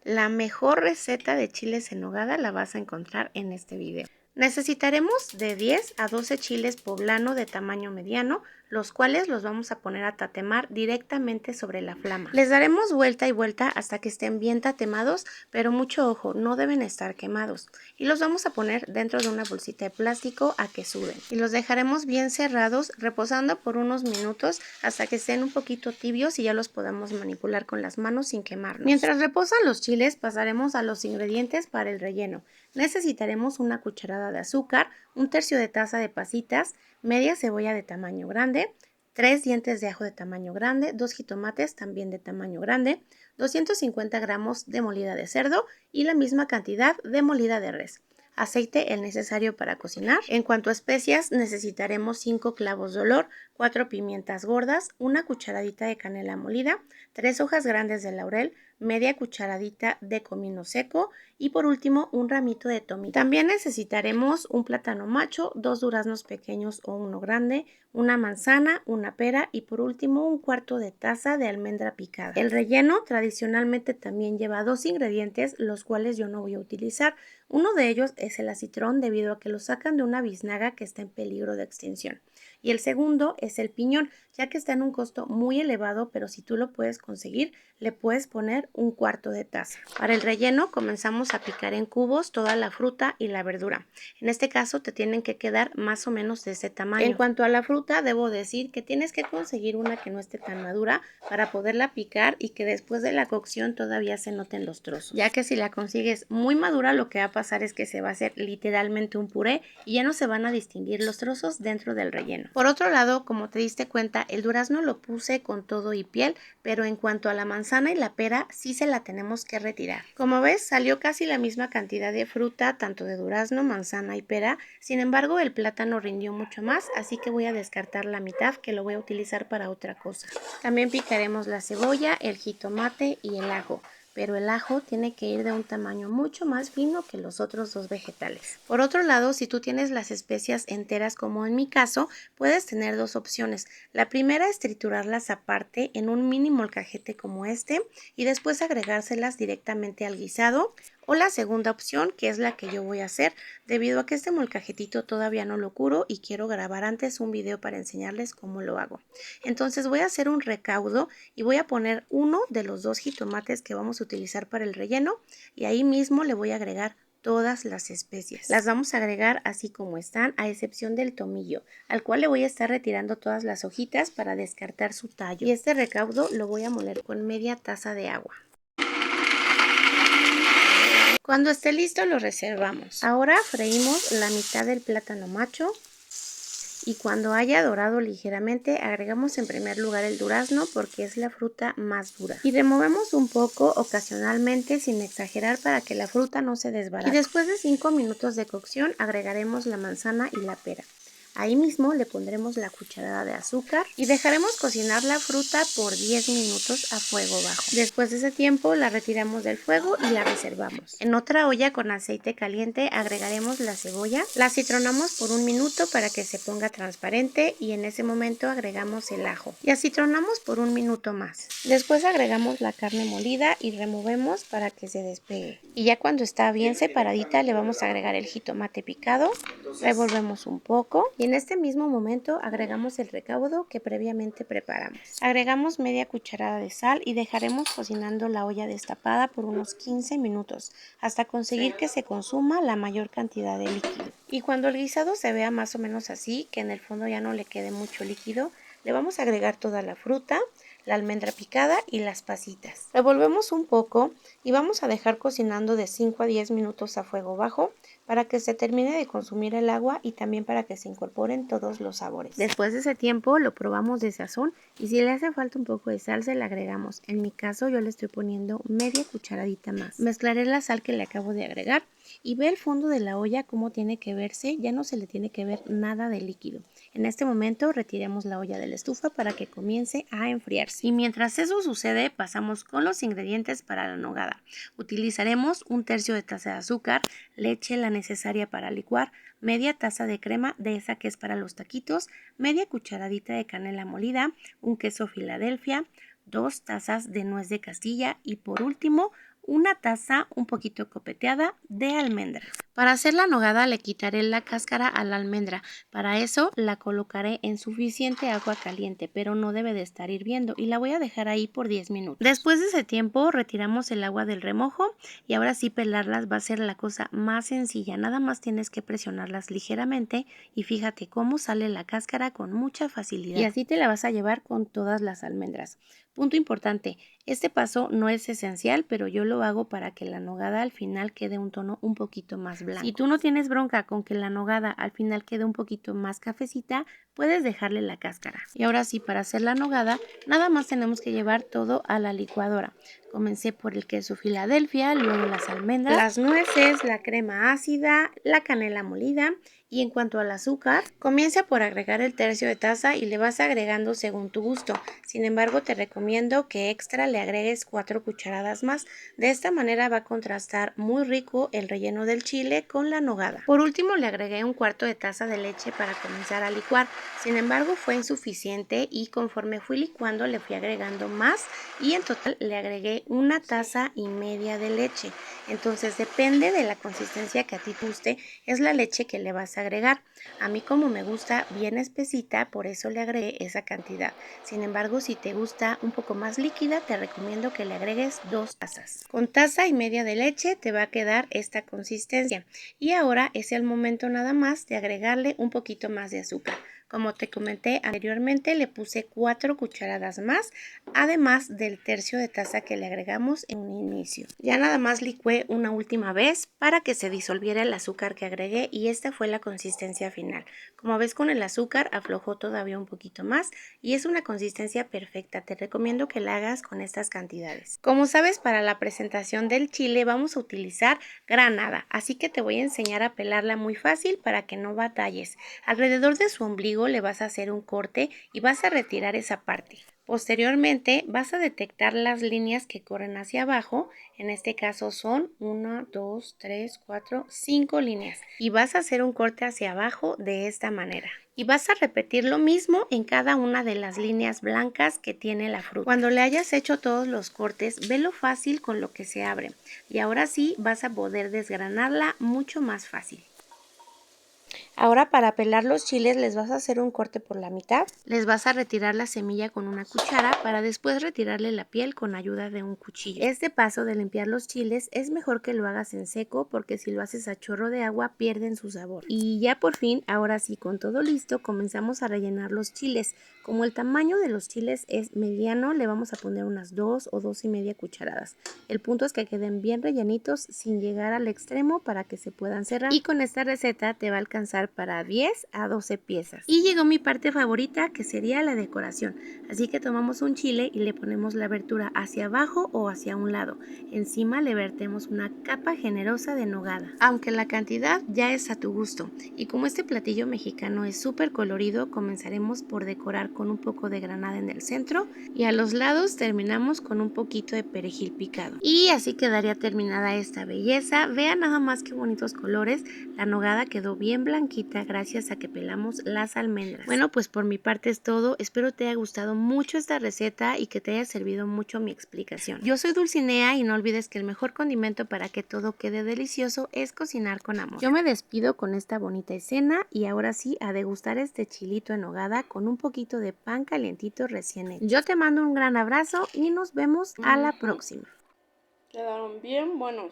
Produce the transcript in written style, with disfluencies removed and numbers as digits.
La mejor receta de chiles en nogada la vas a encontrar en este video. Necesitaremos de 10 a 12 chiles poblano de tamaño mediano, los cuales los vamos a poner a tatemar directamente sobre la flama. Les daremos vuelta y vuelta hasta que estén bien tatemados, pero mucho ojo, no deben estar quemados. Y los vamos a poner dentro de una bolsita de plástico a que suden. Y los dejaremos bien cerrados, reposando por unos minutos hasta que estén un poquito tibios y ya los podamos manipular con las manos sin quemarnos. Mientras reposan los chiles, pasaremos a los ingredientes para el relleno. Necesitaremos una cucharada de azúcar, un tercio de taza de pasitas, media cebolla de tamaño grande, 3 dientes de ajo de tamaño grande, 2 jitomates también de tamaño grande, 250 gramos de molida de cerdo y la misma cantidad de molida de res. Aceite el necesario para cocinar. En cuanto a especias, necesitaremos 5 clavos de olor, 4 pimientas gordas, una cucharadita de canela molida, 3 hojas grandes de laurel, media cucharadita de comino seco y por último un ramito de tomillo. También necesitaremos un plátano macho, 2 duraznos pequeños o uno grande, una manzana, una pera y por último un cuarto de taza de almendra picada. El relleno tradicionalmente también lleva 2 ingredientes, los cuales yo no voy a utilizar. Uno de ellos es el acitrón, debido a que lo sacan de una biznaga que está en peligro de extinción. Y el segundo es el piñón, ya que está en un costo muy elevado, pero si tú lo puedes conseguir, le puedes poner un cuarto de taza. Para el relleno comenzamos a picar en cubos toda la fruta y la verdura. En este caso te tienen que quedar más o menos de ese tamaño. En cuanto a la fruta, debo decir que tienes que conseguir una que no esté tan madura para poderla picar y que después de la cocción todavía se noten los trozos, ya que si la consigues muy madura, lo que va a pasar es que se va a hacer literalmente un puré y ya no se van a distinguir los trozos dentro del relleno. Por otro lado, como te diste cuenta, el durazno lo puse con todo y piel, pero en cuanto a la manzana y la pera sí se la tenemos que retirar. Como ves, salió casi la misma cantidad de fruta, tanto de durazno, manzana y pera. Sin embargo, el plátano rindió mucho más, así que voy a descartar la mitad, que lo voy a utilizar para otra cosa. También picaremos la cebolla, el jitomate y el ajo, pero el ajo tiene que ir de un tamaño mucho más fino que los otros dos vegetales. Por otro lado, si tú tienes las especias enteras como en mi caso, puedes tener dos opciones. La primera es triturarlas aparte en un mini molcajete como este y después agregárselas directamente al guisado. O la segunda opción, que es la que yo voy a hacer, debido a que este molcajetito todavía no lo curo y quiero grabar antes un video para enseñarles cómo lo hago. Entonces voy a hacer un recaudo y voy a poner uno de los 2 jitomates que vamos a utilizar para el relleno y ahí mismo le voy a agregar todas las especias. Las vamos a agregar así como están, a excepción del tomillo, al cual le voy a estar retirando todas las hojitas para descartar su tallo. Y este recaudo lo voy a moler con media taza de agua. Cuando esté listo lo reservamos. Ahora freímos la mitad del plátano macho y cuando haya dorado ligeramente agregamos en primer lugar el durazno porque es la fruta más dura. Y removemos un poco ocasionalmente sin exagerar para que la fruta no se desbarate. Y después de 5 minutos de cocción agregaremos la manzana y la pera. Ahí mismo le pondremos la cucharada de azúcar y dejaremos cocinar la fruta por 10 minutos a fuego bajo. Después de ese tiempo la retiramos del fuego y la reservamos. En otra olla con aceite caliente agregaremos la cebolla, la citronamos por un minuto para que se ponga transparente y en ese momento agregamos el ajo y acitronamos por un minuto más. Después agregamos la carne molida y removemos para que se despegue. Y ya cuando está bien separadita le vamos a agregar el jitomate picado, revolvemos un poco y en este mismo momento agregamos el recaudo que previamente preparamos. Agregamos media cucharada de sal y dejaremos cocinando la olla destapada por unos 15 minutos hasta conseguir que se consuma la mayor cantidad de líquido. Y cuando el guisado se vea más o menos así, que en el fondo ya no le quede mucho líquido, le vamos a agregar toda la fruta, la almendra picada y las pasitas. Revolvemos un poco y vamos a dejar cocinando de 5 a 10 minutos a fuego bajo para que se termine de consumir el agua y también para que se incorporen todos los sabores. Después de ese tiempo lo probamos de sazón y si le hace falta un poco de sal se le agregamos. En mi caso yo le estoy poniendo media cucharadita más. Mezclaré la sal que le acabo de agregar y ve el fondo de la olla cómo tiene que verse, ya no se le tiene que ver nada de líquido. En este momento retiremos la olla de la estufa para que comience a enfriarse. Y mientras eso sucede, pasamos con los ingredientes para la nogada. Utilizaremos un tercio de taza de azúcar, leche la necesaria para licuar, media taza de crema de esa que es para los taquitos, media cucharadita de canela molida, un queso Filadelfia, 2 tazas de nuez de Castilla y por último una taza un poquito copeteada de almendra. Para hacer la nogada le quitaré la cáscara a la almendra. Para eso la colocaré en suficiente agua caliente, pero no debe de estar hirviendo y la voy a dejar ahí por 10 minutos. Después de ese tiempo retiramos el agua del remojo y ahora sí pelarlas va a ser la cosa más sencilla. Nada más tienes que presionarlas ligeramente y fíjate cómo sale la cáscara con mucha facilidad. Y así te la vas a llevar con todas las almendras. Punto importante, este paso no es esencial, pero yo lo hago para que la nogada al final quede un tono un poquito más blanco. Si tú no tienes bronca con que la nogada al final quede un poquito más cafecita, puedes dejarle la cáscara. Y ahora sí, para hacer la nogada, nada más tenemos que llevar todo a la licuadora. Comencé por el queso Filadelfia, luego las almendras, las nueces, la crema ácida, la canela molida. Y en cuanto al azúcar, comienza por agregar el tercio de taza y le vas agregando según tu gusto. Sin embargo, te recomiendo que extra le agregues 4 cucharadas más. De esta manera va a contrastar muy rico el relleno del chile con la nogada. Por último, le agregué un cuarto de taza de leche para comenzar a licuar. Sin embargo, fue insuficiente y conforme fui licuando le fui agregando más y en total le agregué 1,5 tazas de leche. Entonces depende de la consistencia que a ti te guste, es la leche que le vas a agregar. A mí como me gusta bien espesita, por eso le agregué esa cantidad. Sin embargo, si te gusta un poco más líquida, te recomiendo que le agregues 2 tazas. Con 1,5 tazas de leche te va a quedar esta consistencia. Y ahora es el momento nada más de agregarle un poquito más de azúcar. Como te comenté anteriormente, le puse 4 cucharadas más, además del tercio de taza que le agregamos en un inicio. Ya nada más licué una última vez para que se disolviera el azúcar que agregué y esta fue la consistencia final. Como ves, con el azúcar aflojó todavía un poquito más y es una consistencia perfecta. Te recomiendo que la hagas con estas cantidades. Como sabes, para la presentación del chile vamos a utilizar granada, así que te voy a enseñar a pelarla muy fácil para que no batalles. Alrededor de su ombligo le vas a hacer un corte y vas a retirar esa parte. Posteriormente vas a detectar las líneas que corren hacia abajo, en este caso son 1, 2, 3, 4, 5 líneas y vas a hacer un corte hacia abajo de esta manera. Y vas a repetir lo mismo en cada una de las líneas blancas que tiene la fruta. Cuando le hayas hecho todos los cortes, ve lo fácil con lo que se abre y ahora sí vas a poder desgranarla mucho más fácil. Ahora para pelar los chiles les vas a hacer un corte por la mitad, les vas a retirar la semilla con una cuchara para después retirarle la piel con ayuda de un cuchillo. Este paso de limpiar los chiles es mejor que lo hagas en seco porque si lo haces a chorro de agua pierden su sabor. Y ya por fin, ahora sí con todo listo, comenzamos a rellenar los chiles. Como el tamaño de los chiles es mediano, le vamos a poner unas 2 o 2,5 cucharadas. El punto es que queden bien rellenitos sin llegar al extremo para que se puedan cerrar. Y con esta receta te va a alcanzar para 10 a 12 piezas. Y llegó mi parte favorita, que sería la decoración. Así que tomamos un chile y le ponemos la abertura hacia abajo o hacia un lado. Encima le vertemos una capa generosa de nogada, aunque la cantidad ya es a tu gusto. Y como este platillo mexicano es súper colorido, comenzaremos por decorar con un poco de granada en el centro y a los lados terminamos con un poquito de perejil picado. Y así quedaría terminada esta belleza. Vean nada más qué bonitos colores. La nogada quedó bien blanquita gracias a que pelamos las almendras. Bueno, pues por mi parte es todo. Espero te haya gustado mucho esta receta y que te haya servido mucho mi explicación. Yo soy Dulcinea y no olvides que el mejor condimento para que todo quede delicioso es cocinar con amor. Yo me despido con esta bonita escena y ahora sí a degustar este chilito en nogada con un poquito de pan calientito recién hecho. Yo te mando un gran abrazo y nos vemos a la próxima. Quedaron bien buenos.